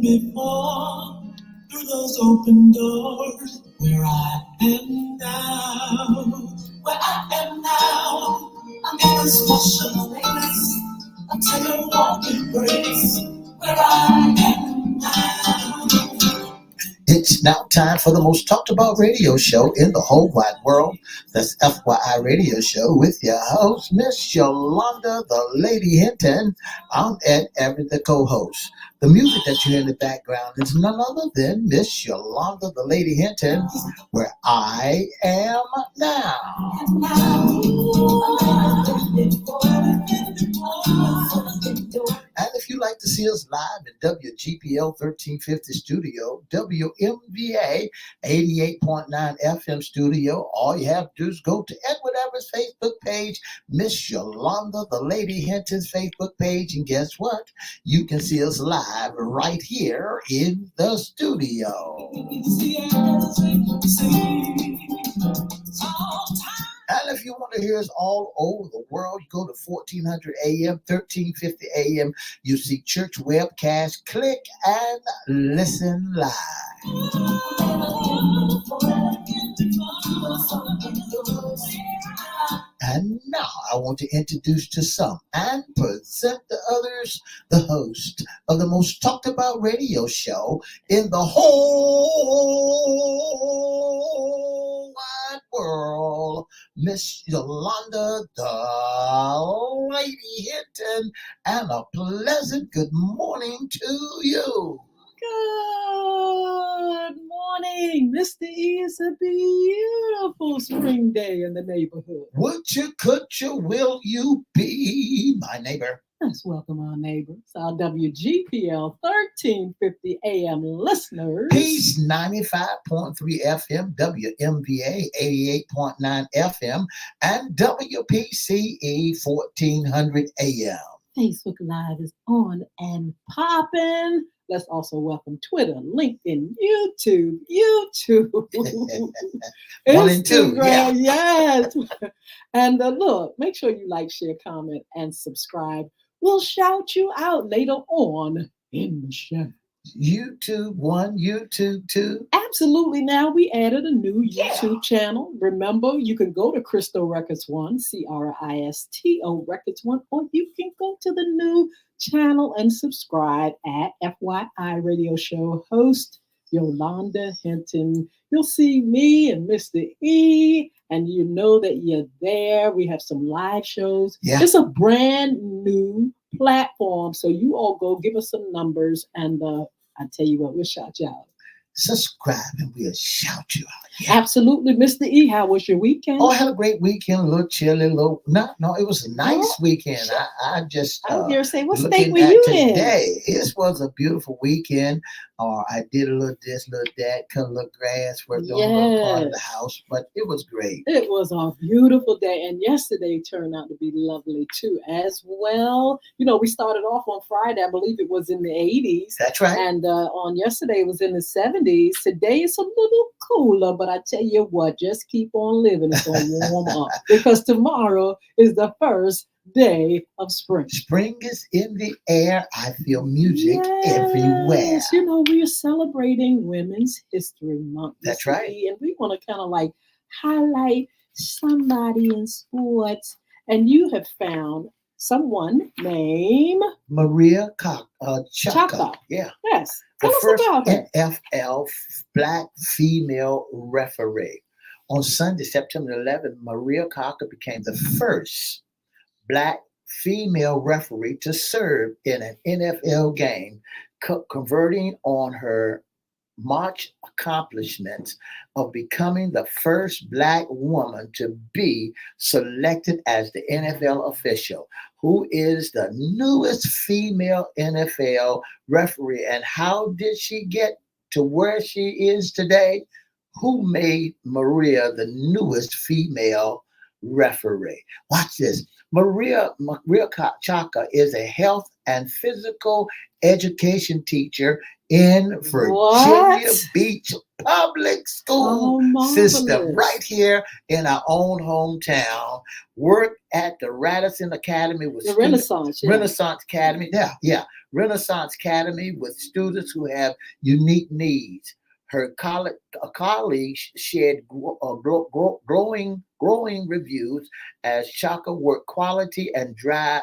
before through those open doors where I am now. Where I am now, I'm in a special place. A tender walking grace where I am now. It's now time for the most talked about radio show in the whole wide world. That's FYI Radio Show with your host, Miss Yolanda, the Lady Hinton. I'm Ed Everett, the co-host. The music that you hear in the background is none other than Miss Yolanda, the Lady Hinton, where I am now. And if you like to see us live in WGPL 1350 studio, WMVA 88.9 FM studio, all you have to do is go to Edward Everett's Facebook page, Miss Yolanda, the Lady Hinton's Facebook page, and guess what? You can see us live right here in the studio. And if you want to hear us all over the world, you go to 1400 AM, 1350 AM. You see church webcast. Click and listen live. And now I want to introduce to some and present to others the host of the most talked about radio show in the whole wide world, Miss Yolanda, the Lady Hinton, and a pleasant good morning to you. Good morning, Mr. E. It's a beautiful spring day in the neighborhood. Would you, could you, will you be my neighbor? Let's welcome our neighbors, our WGPL 1350 AM listeners. Peace 95.3 FM, WMVA 88.9 FM, and WPCE 1400 AM. Facebook Live is on and popping. Let's also welcome Twitter, LinkedIn, YouTube. One and two, yeah. Yes. And look, make sure you like, share, comment, and subscribe. We'll shout you out later on in the show. YouTube 1, YouTube 2. Absolutely. Now we added a new YouTube channel. Remember, you can go to Crystal Records 1, CRISTO Records 1, or you can go to the new channel and subscribe at FYI Radio Show host Yolanda Hinton. You'll see me and Mr. E, and you know that you're there. We have some live shows. Yeah. It's a brand new platform, so you all go give us some numbers, and I tell you what, we'll shout you out. Subscribe and we'll shout you out. Yeah. Absolutely. Mr. E, how was your weekend? Oh, I had a great weekend, a little chilly, it was a nice weekend. I was going to say, what state were you in? It was a beautiful weekend. I did a little this, little that, cut a little grass, worked on a little part of the house, but it was great. It was a beautiful day, and yesterday turned out to be lovely too as well. You know, we started off on Friday, I believe it was in the 80s. That's right. And on yesterday it was in the 70s. Today it's a little cooler, but I tell you what, just keep on living. It's going to warm up because tomorrow is the first day of spring. Spring is in the air. I feel music everywhere. You know, we are celebrating Women's History Month. That's right. And we want to kind of like highlight somebody in sports. And you have found someone named Maria Chaka. Yeah. Yes. The Tell first us about her. NFL Black female referee. On Sunday, September 11th, Maria Chaka became the first Black female referee to serve in an NFL game, converting on her March accomplishments of becoming the first Black woman to be selected as the NFL official, who is the newest female NFL referee. And how did she get to where she is today? Who made Maria the newest female referee? Watch this. Maria Chaka is a health and physical education teacher in Virginia What? Beach public school system right here in our own hometown. Worked at the Radisson Academy with The Renaissance, yeah. Renaissance Academy. Yeah. Renaissance Academy with students who have unique needs. Her colleagues shared glowing reviews as Chaka worked quality and drive,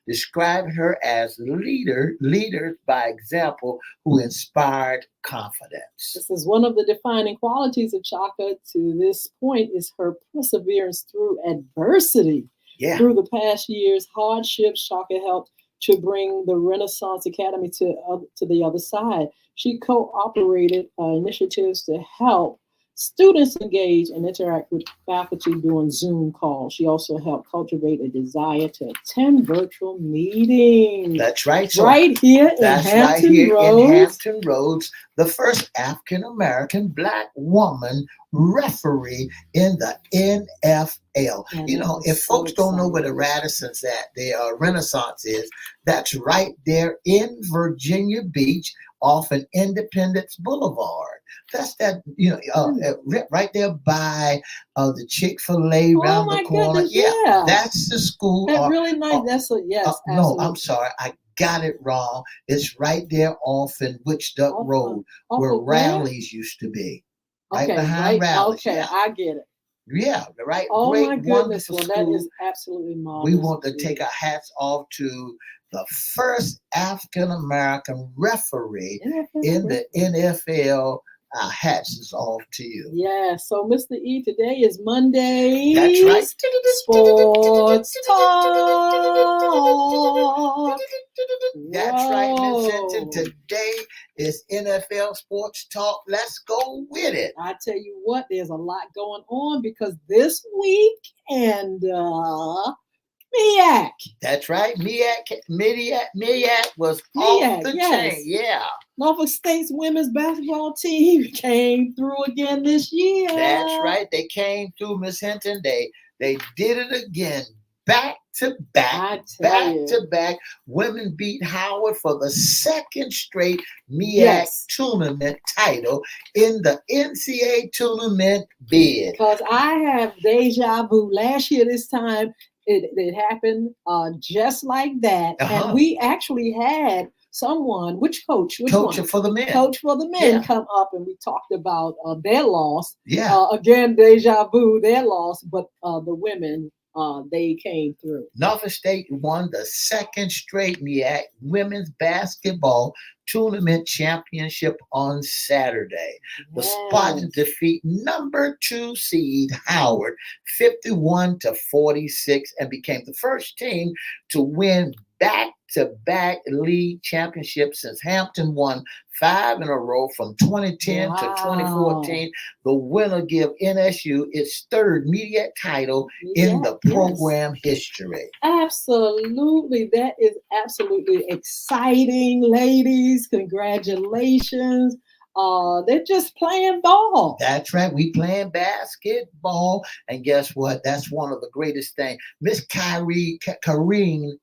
described her as leaders by example who inspired confidence. This is one of the defining qualities of Chaka to this point is her perseverance through adversity. Yeah. Through the past years' hardships, Chaka helped to bring the Renaissance Academy to the other side. She co-operated initiatives to help students engage and interact with faculty during Zoom calls. She also helped cultivate a desire to attend virtual meetings. That's right. So right here in Hampton Roads. In Hampton Roads, the first African-American Black woman referee in the NFL. And if folks don't know where the Radisson's at, the Renaissance is, that's right there in Virginia Beach off an Independence Boulevard. That's that, right there by the Chick-fil-A around the corner. Goodness, yeah. That's the school. That's really nice. That's a yes. No, I'm sorry. I got it wrong. It's right there off in Witch Duck Road where Rallies used to be. Right behind Rallies. Okay, yeah. I get it. Yeah, right. Oh, great, my goodness. Well, school. That is absolutely marvelous. We want to take our hats off to the first African-American referee in the NFL. Our hats is off to you. Yeah, so Mr. E, today is Monday. That's right. Sports Talk. That's right, Miss Hinton. Today is NFL Sports Talk. Let's go with it. I tell you what, there's a lot going on because this week and MEAC. That's right. MEAC was off the chain. Yeah. Norfolk State's women's basketball team came through again this year. That's right. They came through, Miss Hinton. They did it again. Back to back. Women beat Howard for the second straight MEAC tournament title in the NCAA tournament bid. Because I have deja vu. Last year this time, it happened just like that. And we actually had someone, which coach for the men come up, and we talked about their loss. Yeah. Again, deja vu, their loss, but the women, they came through. Norfolk State won the second straight MEAC women's basketball tournament championship on Saturday. The Spartans defeat number 2 seed Howard 51-46 and became the first team to win back-to-back league championships since Hampton won 5 in a row from 2010 to 2014. The winner give NSU its third MEAC title in the program history. Absolutely. That is absolutely exciting, ladies. Congratulations. They're just playing ball. That's right. We playing basketball. And guess what? That's one of the greatest things. Miss Kareen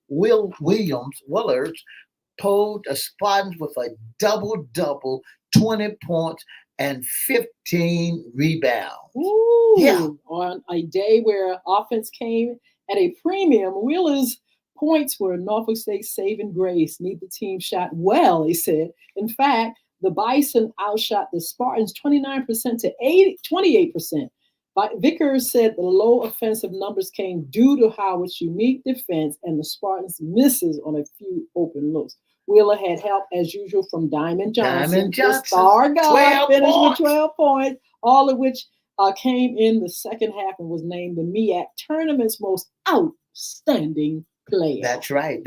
Willards pulled the Spartans with a double-double, 20 points and 15 rebounds. Ooh, yeah. On a day where offense came at a premium, Wheeler's points were Norfolk State's saving grace. Neither team shot well, they said. In fact, the Bison outshot the Spartans 29% to 28%. But Vickers said the low offensive numbers came due to Howard's unique defense and the Spartans' misses on a few open looks. Wheeler had help, as usual, from Diamond Johnson. The star guard finished with 12 points, all of which came in the second half and was named the MEAC tournament's most outstanding player. That's right.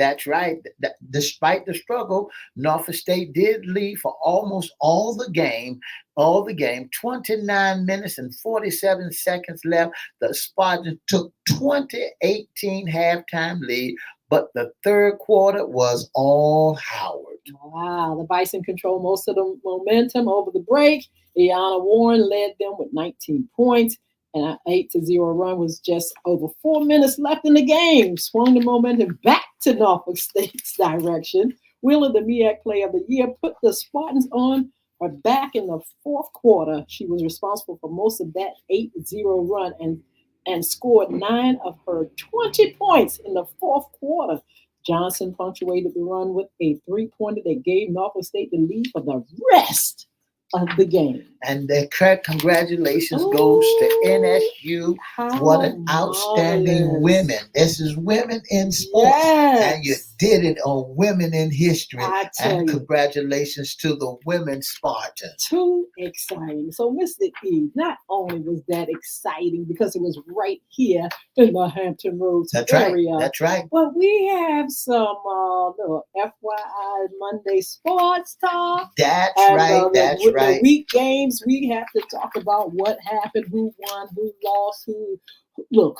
Despite the struggle, Norfolk State did lead for almost all the game. 29 minutes and 47 seconds left. The Spartans took 20-18 halftime lead, but the third quarter was all Howard. Wow, the Bison controlled most of the momentum over the break. Iana Warren led them with 19 points. And an 8-0 run was just over 4 minutes left in the game. Swung the momentum back to Norfolk State's direction. Wheeler, the MEAC Player of the Year, put the Spartans on her back in the fourth quarter. She was responsible for most of that 8-0 run and scored 9 of her 20 points in the fourth quarter. Johnson punctuated the run with a three-pointer that gave Norfolk State the lead for the rest of the game. And the congratulations goes to NSU. What an outstanding women. This is women in sports. Yes. And you did it on Women in History. And congratulations to the women Spartans. Too exciting. So, Mr. E, not only was that exciting because it was right here in the Hampton Roads area. That's right. But we have some little FYI Monday sports talk. That's right. The week games, we have to talk about what happened, who won, who lost,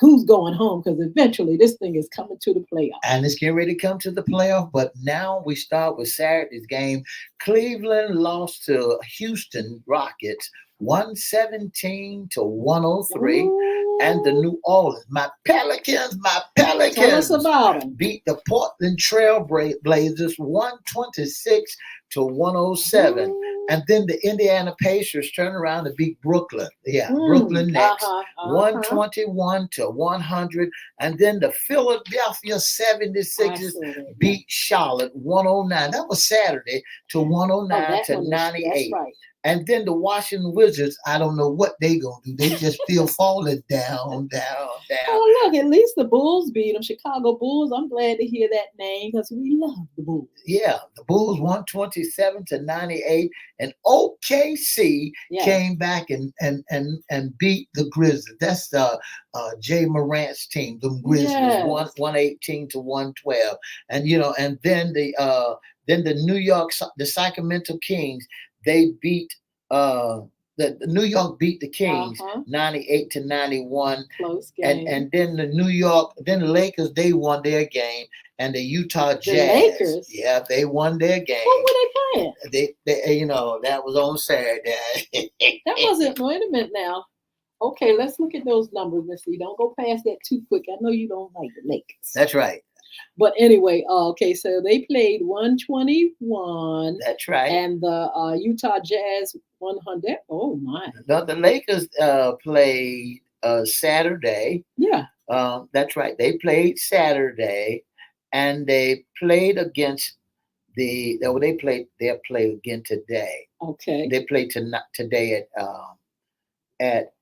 who's going home, because eventually this thing is coming to the playoff. And it's getting ready to come to the playoff, but now we start with Saturday's game. Cleveland lost to Houston Rockets 117-103. Ooh. And the New Orleans, my Pelicans. Tell us about them. Beat the Portland Trail Blazers 126-107. Ooh. And then the Indiana Pacers turned around to beat Brooklyn. Brooklyn Nets. 121-100. And then the Philadelphia 76ers beat Charlotte 109. That was Saturday to 109-98. That's right. And then the Washington Wizards, I don't know what they going to do. They just still falling down. Oh, look, at least the Bulls beat them. Chicago Bulls. I'm glad to hear that name because we love the Bulls. Yeah, the Bulls 127-98. And OKC came back and beat the Grizzlies. That's Jay Morant's team, the Grizzlies, 118-112. And, and then the Sacramento Kings, they beat the New York beat the Kings 98-91. Close game. And then the Lakers, they won their game, and the Utah Jazz. The Lakers? Yeah, they won their game. What were they playing? They that was on Saturday. That wasn't. Wait a minute now. Okay, let's look at those numbers, Missy. Don't go past that too quick. I know you don't like the Lakers. That's right. But anyway, okay, so they played 121. That's right. And the Utah Jazz 100. Oh, my. No, the Lakers played Saturday. Yeah. That's right. They played Saturday, and they played against they'll play again today. Okay. They played today at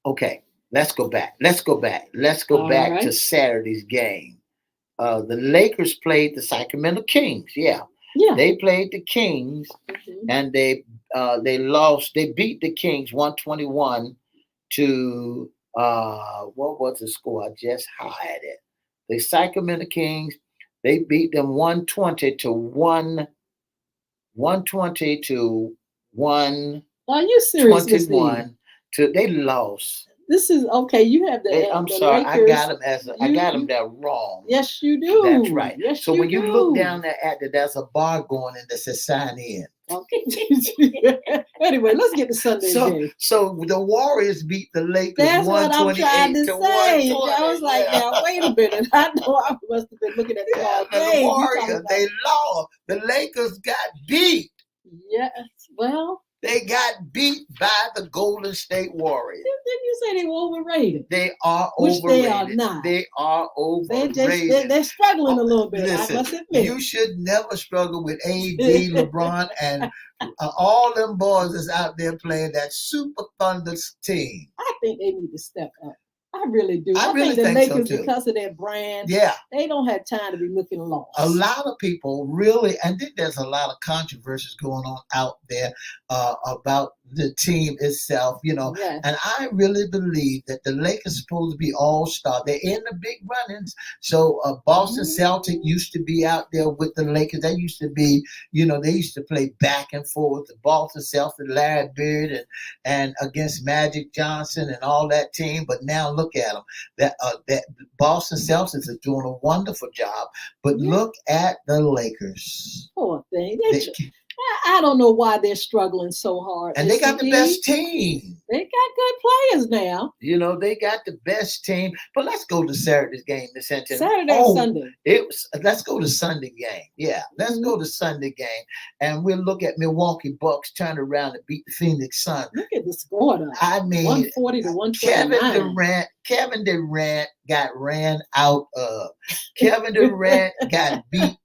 Okay. Let's go back to Saturday's game. The Lakers played the Sacramento Kings. Yeah. They played the Kings, and they lost. They beat the Kings 121 to what was the score? I just had it. The Sacramento Kings, they beat them 120-1. Are you serious? 21 to they lost. This is okay. You have the. I'm sorry, Lakers. I got them there wrong. Yes, you do. That's right. Yes, so when you look down there at there's a bar going in that says sign in. Okay. Anyway, let's get to Sunday game. So the Warriors beat the Lakers. That's what I'm trying to say. I was like, now wait a minute. I know I must have been looking at the wrong game. The Warriors, they lost. The Lakers got beat. Yes. Well. They got beat by the Golden State Warriors. Didn't you say they were overrated? They are Which overrated. They are not. They are overrated. They're struggling a little bit. Listen, I must admit. You should never struggle with AD, LeBron, and all them boys that's out there playing that Super Thunder team. I think they need to step up. I really do. I really think the Lakers, so too. Because of their brand, they don't have time to be looking lost. A lot of people really, and then there's a lot of controversies going on out there about the team itself, Yes. And I really believe that the Lakers are supposed to be all-star. They're in the big run-ins. So Boston Celtic used to be out there with the Lakers. They used to be, they used to play back and forth. The Boston Celtics, Larry Bird, and against Magic Johnson and all that team. But now look at them. That Boston Celtics are doing a wonderful job. But look at the Lakers. Poor thing. I don't know why they're struggling so hard. And they got the best team. They got good players now. You know, they got the best team. But let's go to Saturday's game, Miss Hinton. Saturday or Sunday? Let's go to Sunday game. Yeah, let's go to Sunday game. And we'll look at Milwaukee Bucks turn around and beat the Phoenix Suns. Look at the score though. I mean, 140 to 129. Kevin Durant got ran out of. Kevin Durant got beat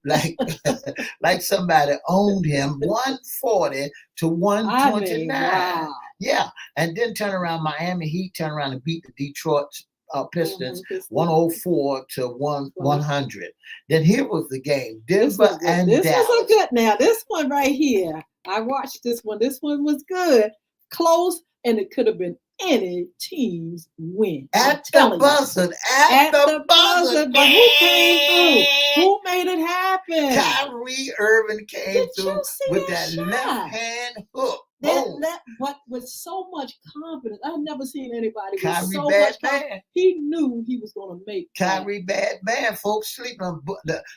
like somebody owned him, 140 to 129. Wow. Yeah, and then turn around. Miami Heat turn around and beat the Detroit Pistons 104 to 100. Then here was the game: Denver and Dallas. This was a good. Now this one right here, I watched this one. This one was good, close, and it could have been any team's win. At the buzzer. But who came through? Who made it happen? Kyrie Irving came through with that left hand hook. But with so much confidence. I've never seen anybody with Kyrie so bad much confidence. Man. He knew he was going to make Kyrie bad man. Folks sleeping on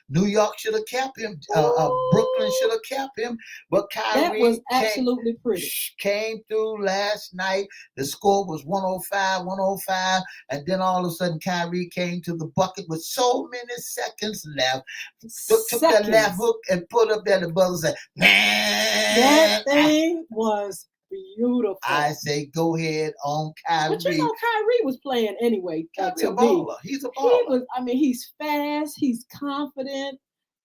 New York should have kept him. Brooklyn should have kept him. But Kyrie that was absolutely pretty. Came through last night. The score was 105. And then all of a sudden Kyrie came to the bucket with so many seconds left. Took that left hook and put up there the buzzer and said, man. That thing was beautiful. I say go ahead on Kyrie. But you know, Kyrie was playing anyway. He's a baller. He's a baller. He's fast, he's confident,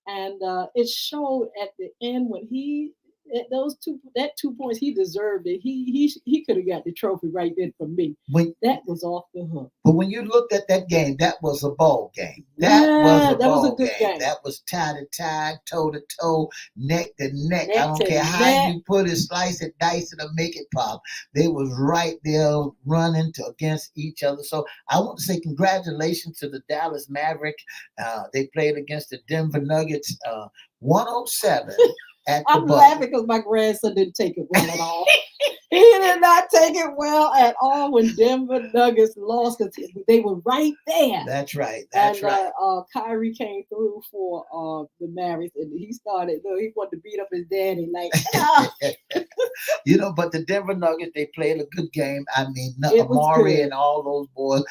and it showed at the end when that 2 points, he deserved it. He could have got the trophy right there for me. That was off the hook. But when you looked at that game, that was a ball game. That was a good game. That was tie to tie, toe to toe, neck to neck. I don't care how you put it, slice it, dice it, or make it pop. They was right there running against each other. So I want to say congratulations to the Dallas Maverick. They played against the Denver Nuggets, 107. I'm laughing because my grandson didn't take it well at all. He did not take it well at all when Denver Nuggets lost because they were right there. That's right. Kyrie came through for the Mavericks, and he wanted to beat up his daddy. But the Denver Nuggets, they played a good game. I mean, Amari and all those boys.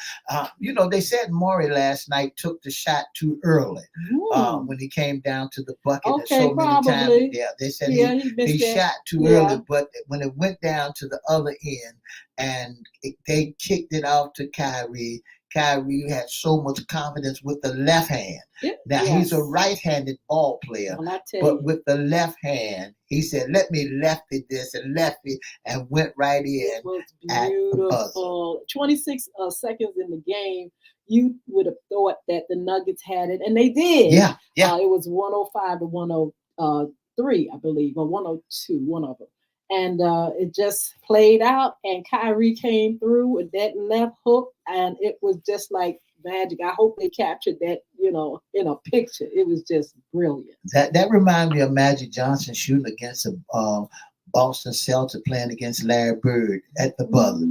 They said Amari last night took the shot too early when he came down to the bucket. Okay, so many probably. Times. Yeah, they said he shot too early, but when it went down to the other end and they kicked it off to Kyrie had so much confidence with the left hand. Now he's a right-handed ball player, but with the left hand, he said, "Let me lefty this and lefty," and went right in. It was beautiful. 26 seconds in the game. You would have thought that the Nuggets had it, and they did. Yeah. It was 105 to 103, I believe, or 102, one of them. And it just played out, and Kyrie came through with that left hook, and it was just like magic. I hope they captured that, in a picture. It was just brilliant. That reminded me of Magic Johnson shooting against a Boston Celtics playing against Larry Bird at the buzzer.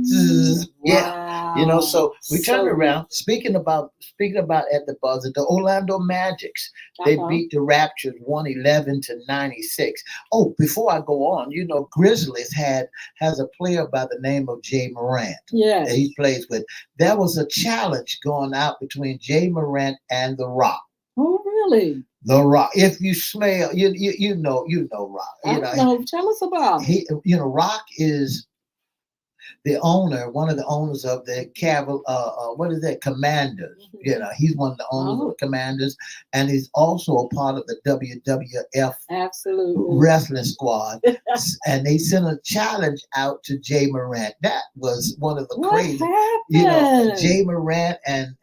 Wow. So we turned around. Speaking about at the buzzer, the Orlando Magics, they beat the Raptors 111 to 96. Oh, before I go on, Grizzlies has a player by the name of Jay Morant. Yeah, that he plays with. There was a challenge going out between Jay Morant and The Rock. Oh, really? The Rock. If you smell, you know Rock. I don't know. Tell us about it. Rock is the owner, one of the owners of the Commanders. Mm-hmm. He's one of the owners of the Commanders, and he's also a part of the WWF wrestling squad. And they sent a challenge out to Jay Morant. That was one of the crazy. Jay Morant and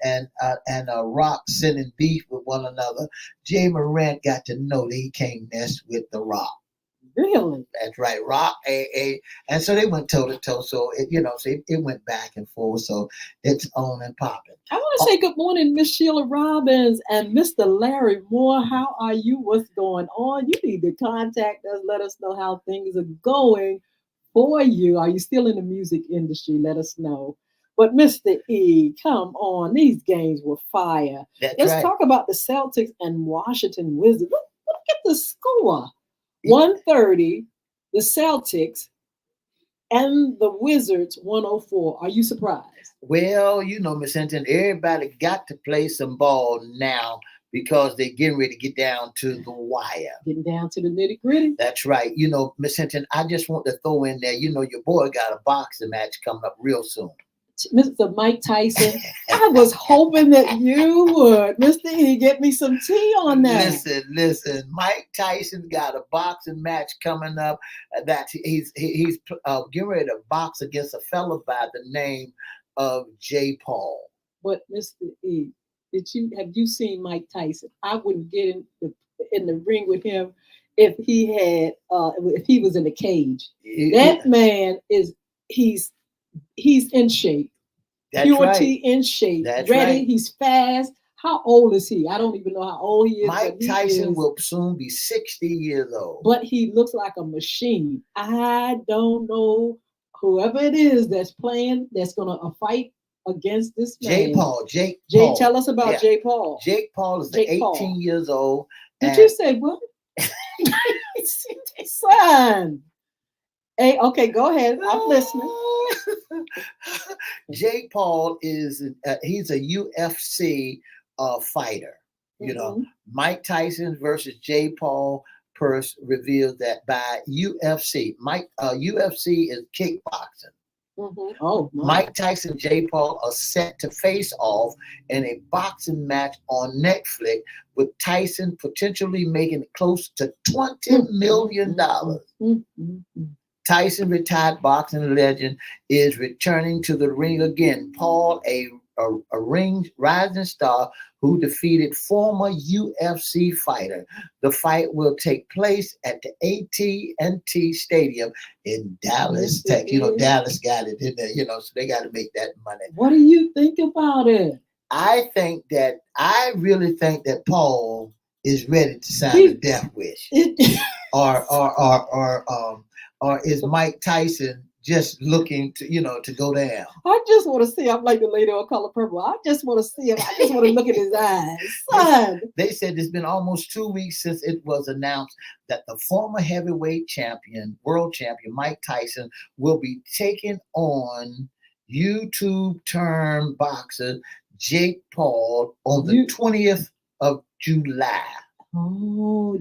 Rock sending beef with one another. Jay Morant got to know that he can't mess with The Rock. Really? That's right. Rock, and so they went toe to toe. So it went back and forth. So it's on and popping. I want to say good morning, Miss Sheila Robbins and Mr. Larry Moore. How are you? What's going on? You need to contact us. Let us know how things are going for you. Are you still in the music industry? Let us know. But Mr. E, come on. These games were fire. Let's talk about the Celtics and Washington Wizards. Look at the score. 130, the Celtics, and the Wizards 104. Are you surprised? Well, Miss Hinton, everybody got to play some ball now because they're getting ready to get down to the wire. Getting down to the nitty gritty. That's right. Miss Hinton, I just want to throw in there, your boy got a boxing match coming up real soon. Mr. Mike Tyson, I was hoping that you would, Mr. E, get me some tea on that. Listen. Mike Tyson got a boxing match coming up that he's getting ready to box against a fella by the name of Jay Paul. But Mr. E, have you seen Mike Tyson? I wouldn't get in the ring with him if he was in a cage. That man he's in shape. That's Purity right. In shape. That's ready. Right. He's fast. How old is he? I don't even know how old he is. Mike Tyson will soon be 60 years old. But he looks like a machine. I don't know whoever it is that's going to fight against this man. Jake Paul. Tell us about Jake Paul. Jake Paul is 18 years old. Did you say what? Son. Hey, okay, go ahead. I'm listening. Jake Paul he's a UFC fighter. Mike Tyson versus Jay Paul Purse revealed that by UFC. UFC is kickboxing. Mm-hmm. Oh, Mike Tyson and Jay Paul are set to face off in a boxing match on Netflix, with Tyson potentially making close to $20 million. Mm-hmm. Tyson, retired boxing legend, is returning to the ring again. Paul, a rising star who defeated former UFC fighter. The fight will take place at the AT&T Stadium in Dallas, Texas. Dallas got it in there, so they got to make that money. What do you think about it? I really think that Paul is ready to sign a death wish. Or is Mike Tyson just looking to go down? I just want to see. I'm like the lady on Color Purple. I just want to see him. I just want to look at his eyes. Son. They said it's been almost 2 weeks since it was announced that the former heavyweight world champion, Mike Tyson, will be taking on YouTube turned boxer Jake Paul on the 20th of July. Oh,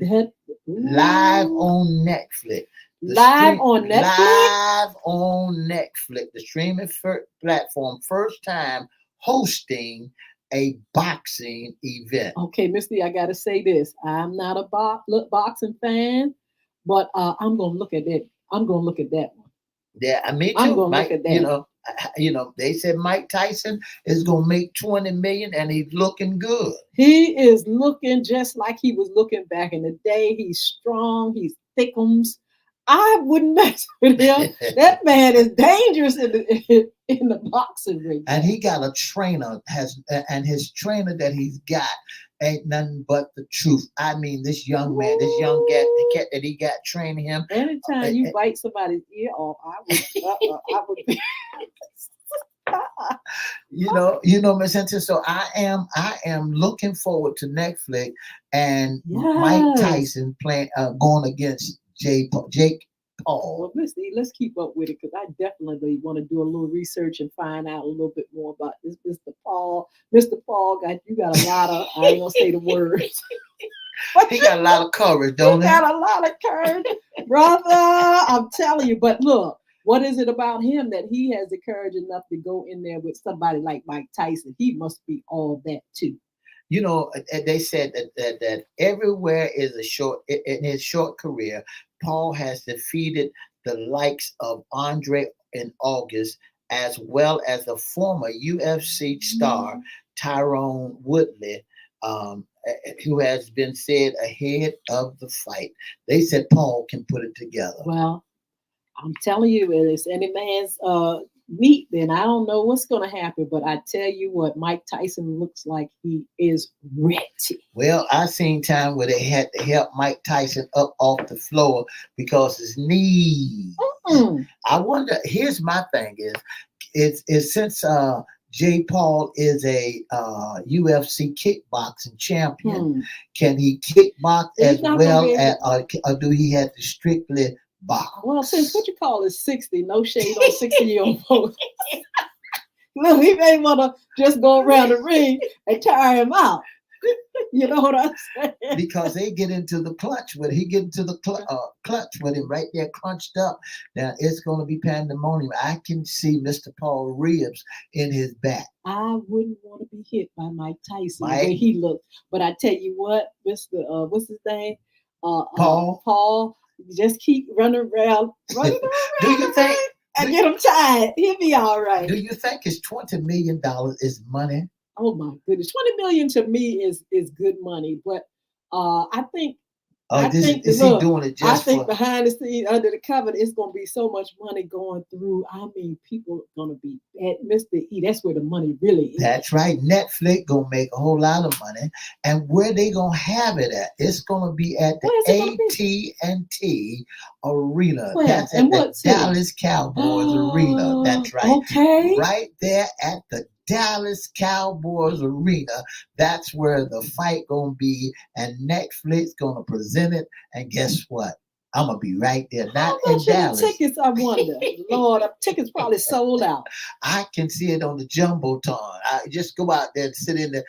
live on Netflix. Live on Netflix, the streaming platform, first time hosting a boxing event. Okay, Misty, I got to say this. I'm not a boxing fan, but I'm going to look at it. I'm going to look at that one. Yeah, me too. I'm going to look at that. They said Mike Tyson is going to make $20 million, and he's looking good. He is looking just like he was looking back in the day. He's strong. He's thickums. I wouldn't mess with him. That man is dangerous in the boxing ring. And he got a trainer, and his trainer that he's got ain't nothing but the truth. I mean, this young man, this young cat that he got training him. Anytime you bite somebody's ear off, I would be. Miss Hinton. So I am looking forward to Netflix and Mike Tyson going against Jake Paul. Well, let's keep up with it, because I definitely want to do a little research and find out a little bit more about this Mr. Paul. Mr. Paul you got a lot of, I ain't gonna say the words. He got a lot of courage, don't he? He got a lot of courage, brother. I'm telling you. But look, what is it about him that he has the courage enough to go in there with somebody like Mike Tyson? He must be all that too. They said that everywhere in his short career, Paul has defeated the likes of Andre in August, as well as the former UFC star Tyrone Woodley, who has been said ahead of the fight. They said Paul can put it together. Well, I'm telling you, it's any man's meat, then I don't know what's going to happen. But I tell you what, Mike Tyson looks like he is ready. Well, I seen time where they had to help Mike Tyson up off the floor because his knees. I wonder. Here's my thing: is since Jay Paul is a UFC kickboxing champion. Can he kickbox as well as, or do he have to strictly box? Well, since what you call is 60, no shade on 60-year-old folks. Look, he may want to just go around the ring and tire him out. You know what I'm saying? Because they get into the clutch with he get into the clutch with him right there crunched up. Now it's going to be pandemonium. I can see Mr. Paul ribs in his back. I wouldn't want to be hit by Mike Tyson the way he looked. But I tell you what, Mr. What's his name? Paul. Just keep running around. Do you think? I get him tired. He'll be all right. Do you think his $20 million is money? Oh my goodness, $20 million to me is good money, but I think. Is he doing it just I think behind the scenes, under the cover, it's going to be so much money going through. I mean, people are going to be at Mr. E. That's where the money really is. That's right. Netflix going to make a whole lot of money. And where they going to have it at? It's going to be at the AT&T Arena. That's at the Dallas Cowboys Arena. That's right. Okay. Right there at the Dallas Cowboys Arena. That's where the fight gonna be, and Netflix gonna present it. And guess what? I'm gonna be right there, not in Dallas. Tickets, I wonder. Lord, tickets probably sold out. I can see it on the jumbotron. I just go out there and sit in the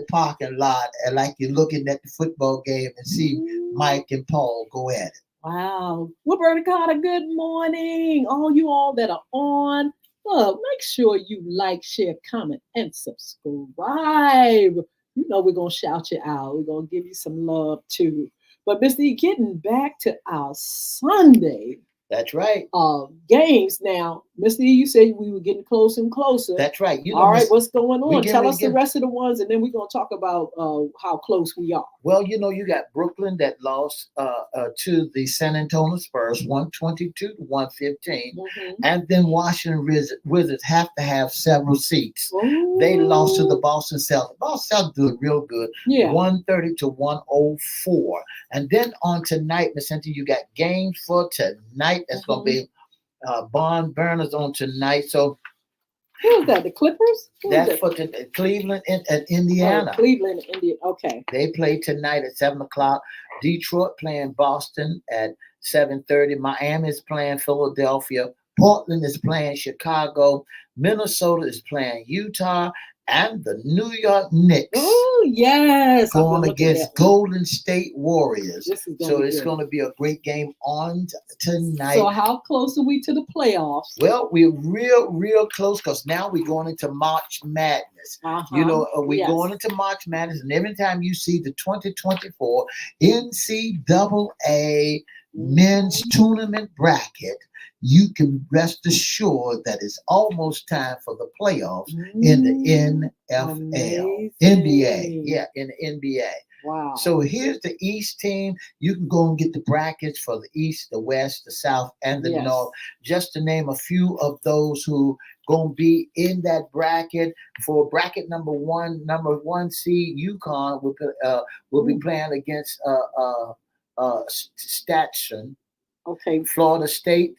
parking lot, and like you're looking at the football game and see Mike and Paul go at it. Wow, Roberta Carter. Good morning, all you all that are on. Look, make sure you like, share, comment, and subscribe. You know we're going to shout you out. We're going to give you some love, too. But, Mr. E, getting back to our Sunday. That's right. Games now. Mr. E, you said we were getting closer and closer. That's right. You know, all right, what's going on? Tell us the rest of the ones, and then we're going to talk about how close we are. Well, you know, you got Brooklyn that lost to the San Antonio Spurs, 122 to 115. And then Washington Wizards have to have several seats. Ooh. They lost to the Boston Celtics. Boston Celtics doing real good. 130 to 104. And then on tonight, Miss Cynthia, you got games for tonight. That's going to be Bond Burners on tonight. So who's that? The Clippers? That's for Cleveland and Indiana. Cleveland and Indiana. Okay. They play tonight at 7:00. Detroit playing Boston at 7:30. Miami is playing Philadelphia. Portland is playing Chicago. Minnesota is playing Utah. And the New York Knicks. Oh, yes. Going against Golden State Warriors. So it's going to be a great game on tonight. So how close are we to the playoffs? Well, we're real close because now we're going into March Madness. You know, we're going into March Madness. And every time you see the 2024 NCAA men's tournament bracket, you can rest assured that it's almost time for the playoffs in the NFL. Amazing. NBA. Yeah, in the NBA. Wow. So here's the East team. You can go and get the brackets for the East, the West, the South, and the North. Just to name a few of those who going to be in that bracket. For bracket number one seed, UConn will be playing against Stetson. Okay. Florida State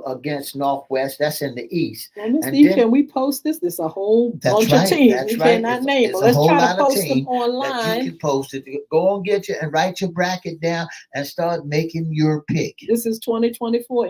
against Northwest. That's in the East. And Steve, can we post this? There's a whole bunch of teams. We cannot name them. Let's try to post them online. You can post it. Go and get and write your bracket down and start making your pick. This is 2024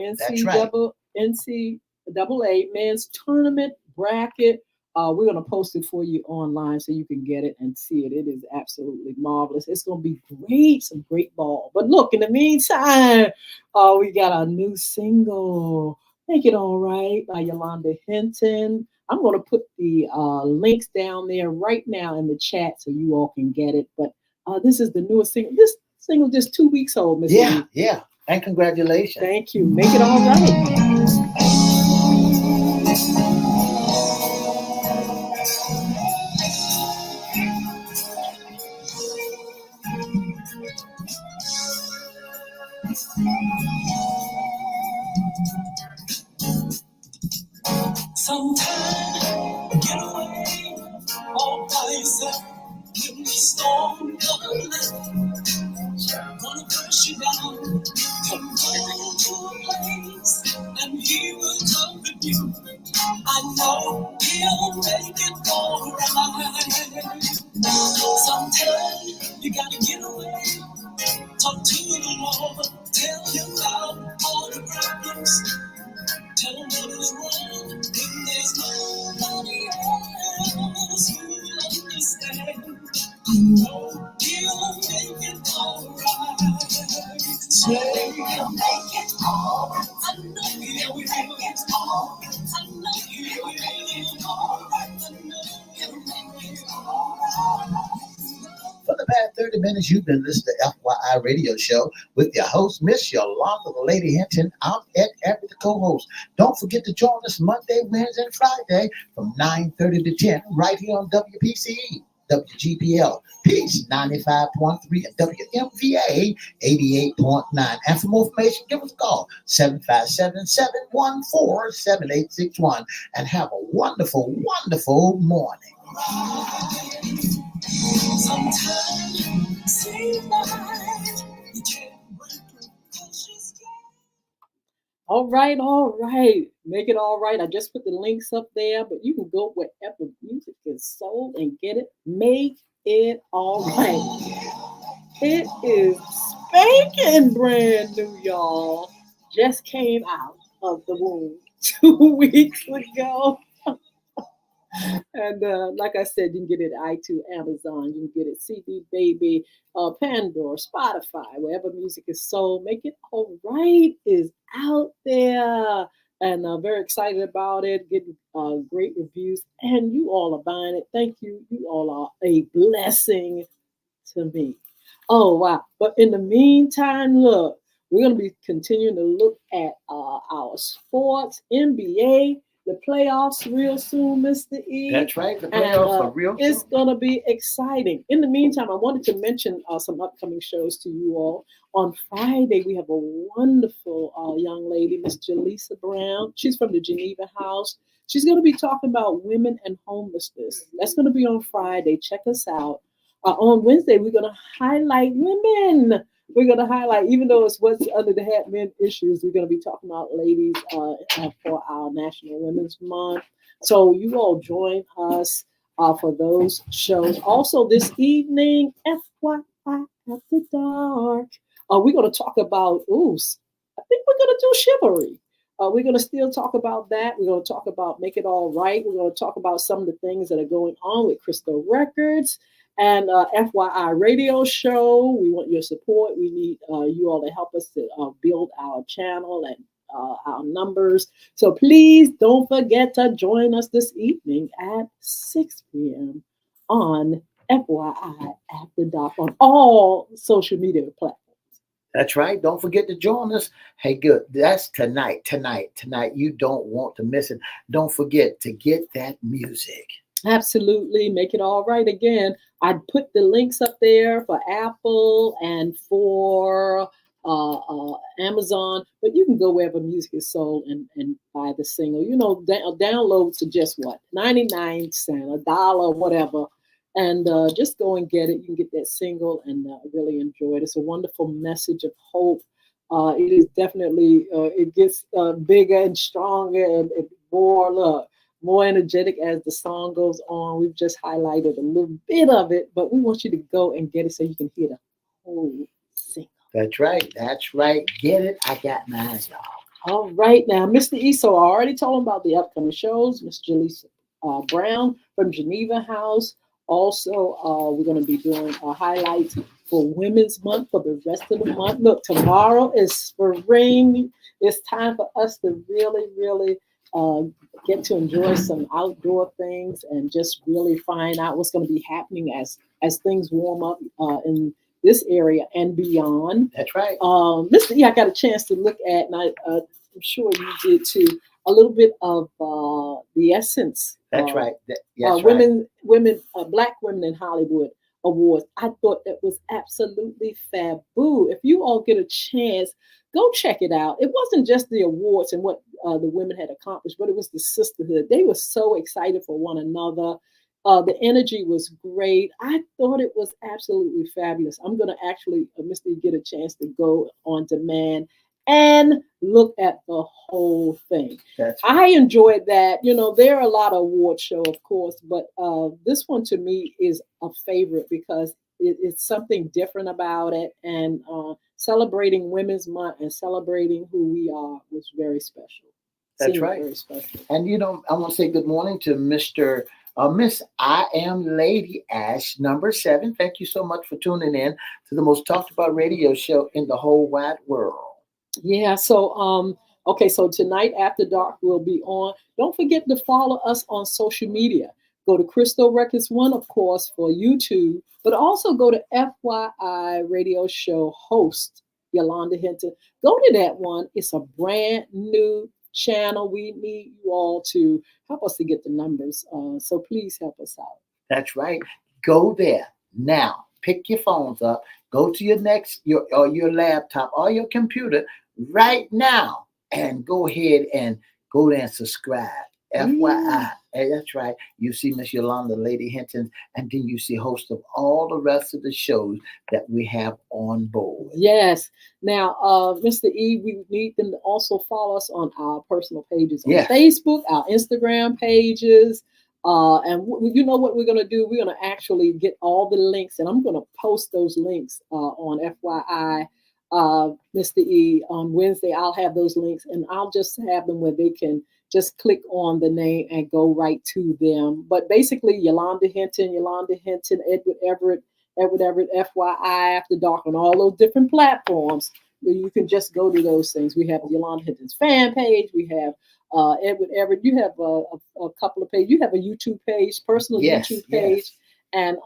NCAA men's tournament bracket. We're going to post it for you online so you can get it and see it. It is absolutely marvelous. It's going to be great, some great ball. But look, in the meantime, we got our new single, Make It All Right, by Yolanda Hinton. I'm going to put the links down there right now in the chat so you all can get it. But this is the newest single. This single just 2 weeks old, Miss Lee. Yeah. And congratulations. Thank you. Make It All Right. Sometime get away all by yourself when the storm comes. Gonna push you down. Come on to a place and he will comfort you. I know he'll make it alright. Sometimes you gotta get away, talk to the Lord, tell him about all the problems, tell him what is wrong, when there's nobody else who'll understand. I know he'll make it alright. Say he'll make it alright. I know he'll make it alright. I know he'll make it alright. I know he'll make it alright. For the past 30 minutes, you've been listening to FYI Radio Show with your host, Miss Yolanda the Lady Hinton. I'm Ed Everett, the co-host. Don't forget to join us Monday, Wednesday, and Friday from 9:30 to 10 right here on WPCE, WGPL, Peace 95.3, and WMVA 88.9. And for more information, give us a call, 757-714-7861. And have a wonderful, wonderful morning. Sometimes seem like you can't break through 'cause she's gone. All right. Make it all right. I just put the links up there, but you can go wherever music is sold and get it. Make it all right. It is spanking brand new, y'all. Just came out of the womb 2 weeks ago. And like I said, you can get it at iTunes, Amazon, you can get it CD Baby, Pandora, Spotify, wherever music is sold. Make it all right is out there. And very excited about it, getting great reviews. And you all are buying it. Thank you. You all are a blessing to me. Oh, wow. But in the meantime, look, we're going to be continuing to look at our sports, NBA, the playoffs real soon, Mr. E. That's right. The And playoffs are real it's soon. going to be exciting. In the meantime, I wanted to mention some upcoming shows to you all. On Friday, we have a wonderful young lady, Miss Jaleesa Brown. She's from the Geneva House. She's going to be talking about women and homelessness. That's going to be on Friday. Check us out. On Wednesday, we're going to highlight women. We're going to highlight, even though it's what's under the hat men issues, we're going to be talking about ladies for our National Women's Month. So you all join us for those shows. Also this evening, FYI After Dark, we're going to talk about, I think we're going to do chivalry. We're going to still talk about that. We're going to talk about Make It All Right. We're going to talk about some of the things that are going on with Crystal Records and FYI Radio Show. We want your support. We need you all to help us to build our channel and our numbers. So please don't forget to join us this evening at 6 p.m. on FYI After Dark on all social media platforms. That's right. Don't forget to join us. Hey, good. That's tonight. You don't want to miss it. Don't forget to get that music. Absolutely. Make it all right. Again, I put the links up there for Apple and for Amazon, but you can go wherever music is sold and buy the single. You know, downloads are just what, 99 cents, $1, whatever. And just go and get it. You can get that single and really enjoy it. It's a wonderful message of hope. It is definitely, it gets bigger and stronger and more energetic as the song goes on. We've just highlighted a little bit of it, but we want you to go and get it so you can hear the whole single. That's right. Get it. I got mine, y'all. All right, now, Mr. E, so I already told him about the upcoming shows. Miss Jaleesa Brown from Geneva House. Also, we're going to be doing highlights for Women's Month for the rest of the month. Look, tomorrow is spring. It's time for us to really get to enjoy some outdoor things and just really find out what's going to be happening as things warm up in this area and beyond. That's right. Mr. E, I got a chance to look at, and I'm sure you did too, a little bit of the Essence. That's right. Women, Black Women in Hollywood Awards. I thought that was absolutely faboo. If you all get a chance, go check it out. It wasn't just the awards and what the women had accomplished, but it was the sisterhood. They were so excited for one another. The energy was great. I thought it was absolutely fabulous. I'm going to actually, Mr. get a chance to go on demand and look at the whole thing. That's I enjoyed that. There are a lot of award show, of course, but this one to me is a favorite because it's something different about it, and celebrating Women's Month and celebrating who we are was very special. that's Seemed right. very special. And I want to say good morning to Miss I Am Lady Ash, number 7. Thank you so much for tuning in to the most talked about radio show in the whole wide world. Yeah, so okay, so tonight after dark we'll be on. Don't forget to follow us on social media. Go to Crystal Records One, of course, for YouTube, but also go to FYI Radio Show host Yolanda Hinton. Go to that one. It's a brand new channel. We need you all to help us to get the numbers. So please help us out. That's right. Go there now. Pick your phones up. Go to your laptop or your computer right now and go ahead and go there and subscribe. FYI. Hey, that's right. You see Miss Yolanda Lady Hinton, and then you see host of all the rest of the shows that we have on board. Yes. Now, Mr. E, we need them to also follow us on our personal pages on Yeah. Facebook, our Instagram pages. You know what we're going to do? We're going to actually get all the links, and I'm going to post those links on FYI, Mr. E, on Wednesday. I'll have those links, and I'll just have them where they can just click on the name and go right to them. But basically, Yolanda Hinton, Edward Everett, FYI, After Dark, on all those different platforms. You can just go to those things. We have Yolanda Hinton's fan page. We have Edward Everett. You have a couple of pages. You have a YouTube page, personal YouTube page. Yes. And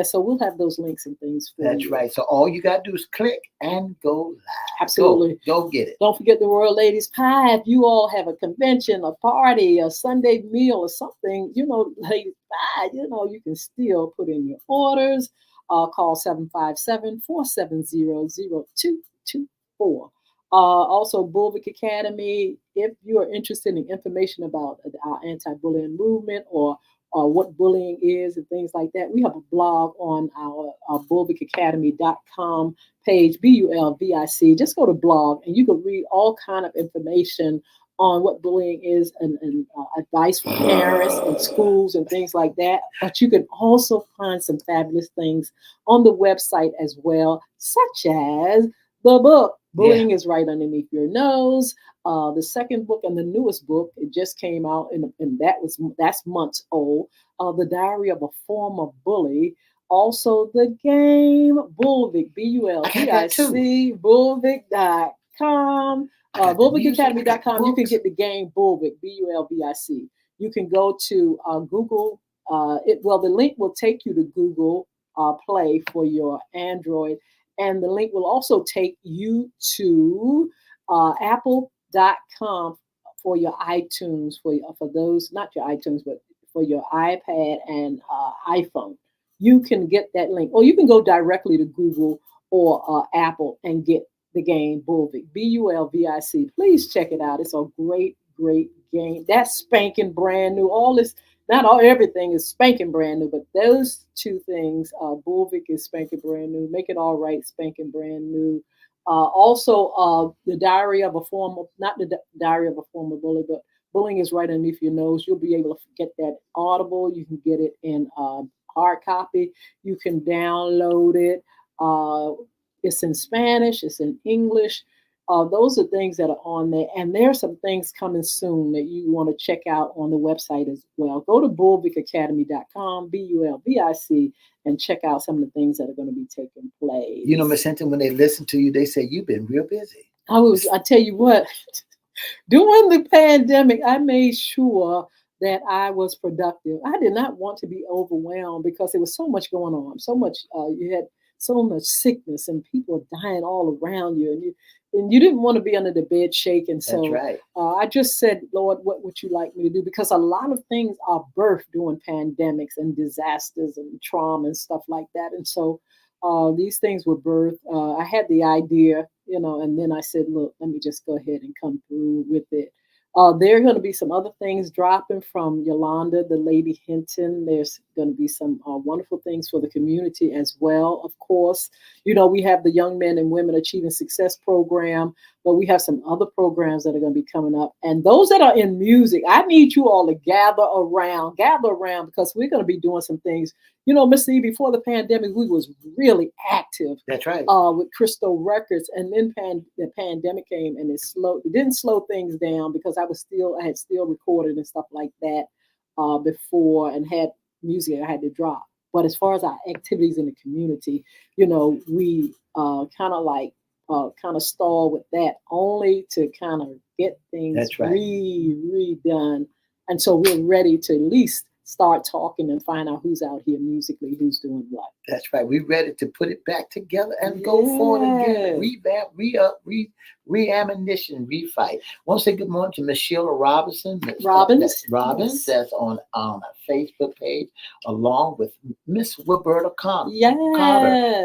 so we'll have those links and things for That's you. right. So all you got to do is click and go live. Absolutely. Go get it. Don't forget the Royal Ladies Pie. If you all have a convention, a party, a Sunday meal, or something, Ladies Pie, you can still put in your orders. Call 757-470-0224. Also, Bulvick Academy, if you are interested in information about our anti-bullying movement or what bullying is and things like that, we have a blog on our bulvickacademy.com page, BULVIC. Just go to blog and you can read all kind of information on what bullying is and advice for parents and schools and things like that. But you can also find some fabulous things on the website as well, such as the book, Bullying is Right Underneath Your Nose. The second book and the newest book, it just came out, and that's months old. The Diary of a Former Bully. Also, the game Bulvick, BULVIC, Bulvick.com, BulvickAcademy.com. You can get the game Bulvick, BULVIC. You can go to Google. The link will take you to Google Play for your Android, and the link will also take you to Apple.com for your iTunes, for those, not your iTunes, but for your iPad and iPhone. You can get that link, or you can go directly to Google or Apple and get the game Bulvick, BULVIC. Please check it out. It's a great, great game. That's spanking brand new. Everything is spanking brand new, but those two things, Bulvick is spanking brand new. Make It All Right, spanking brand new. Also, the Diary of a Former, not the Diary of a Former Bully, but Bullying is Right Underneath Your Nose. You'll be able to get that Audible. You can get it in hard copy. You can download it. It's in Spanish. It's in English. Those are things that are on there. And there are some things coming soon that you want to check out on the website as well. Go to bulvickacademy.com, BULVIC, and check out some of the things that are going to be taking place. Miss Hinton, when they listen to you, they say you've been real busy. I tell you what, during the pandemic, I made sure that I was productive. I did not want to be overwhelmed because there was so much going on, so much, you had so much sickness and people dying all around you, and you didn't want to be under the bed shaking. So that's right. I just said, Lord, what would you like me to do? Because a lot of things are birthed during pandemics and disasters and trauma and stuff like that. And so these things were birthed. I had the idea, and then I said, look, let me just go ahead and come through with it. There are going to be some other things dropping from Yolanda, the Lady Hinton. There's going to be some wonderful things for the community as well. Of course, we have the Young Men and Women Achieving Success program, but we have some other programs that are going to be coming up. And those that are in music, I need you all to gather around because we're going to be doing some things. Miss E, before the pandemic, we was really active. That's right. With Crystal Records, and then the pandemic came and it didn't slow things down because I had still recorded and stuff like that before and had music I had to drop. But as far as our activities in the community, we kind of stall with that only to kind of get things That's right. redone. And so we're ready to at least start talking and find out who's out here musically, who's doing what. That's right. We're ready to put it back together and go forward again. Revamp, re-up, re-ammunition, refight. I want to say good morning to Miss Sheila Robinson. Robbins, yes. That's on our Facebook page, along with Miss Wilberta Carter.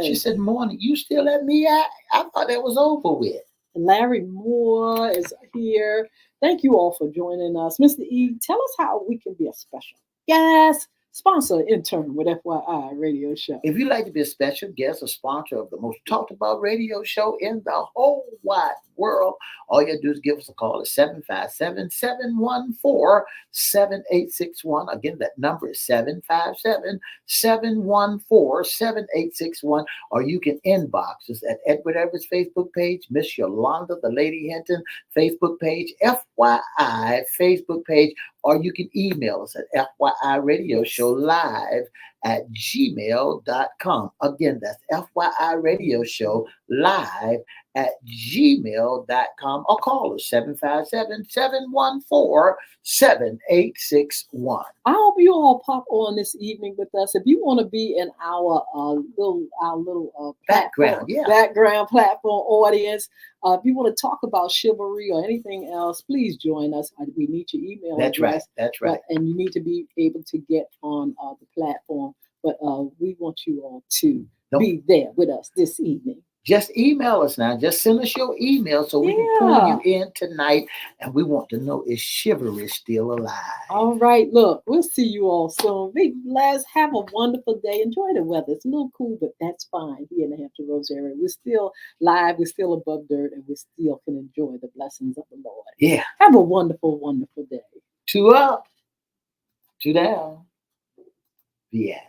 She said, morning, you still let me out? I thought that was over with. Larry Moore is here. Thank you all for joining us. Mr. E, tell us how we can be a special guest, sponsor, intern with FYI Radio Show. If you'd like to be a special guest or sponsor of the most talked about radio show in the whole wide world, all you have to do is give us a call at 757-714-7861. Again, that number is 757-714-7861. Or you can inbox us at Edward Everett's Facebook page, Miss Yolanda, the Lady Hinton Facebook page, FYI Facebook page, or you can email us at FYIRadioShowLive@gmail.com. Again, that's FYIRadioShowLive@gmail.com, or call us 757-714-7861. I hope you all pop on this evening with us. If you want to be in our little background platform audience, if you want to talk about chivalry or anything else, please join us. We need your email address. That's right. And you need to be able to get on the platform. But we want you all to be there with us this evening. Just email us now. Just send us your email so we can pull you in tonight. And we want to know, is chivalry still alive? All right. Look, we'll see you all soon. Be blessed. Have a wonderful day. Enjoy the weather. It's a little cool, but that's fine here in the Hampton Roads area. We're still live. We're still above dirt, and we still can enjoy the blessings of the Lord. Yeah. Have a wonderful, wonderful day. 2 up, 2 down. Yeah.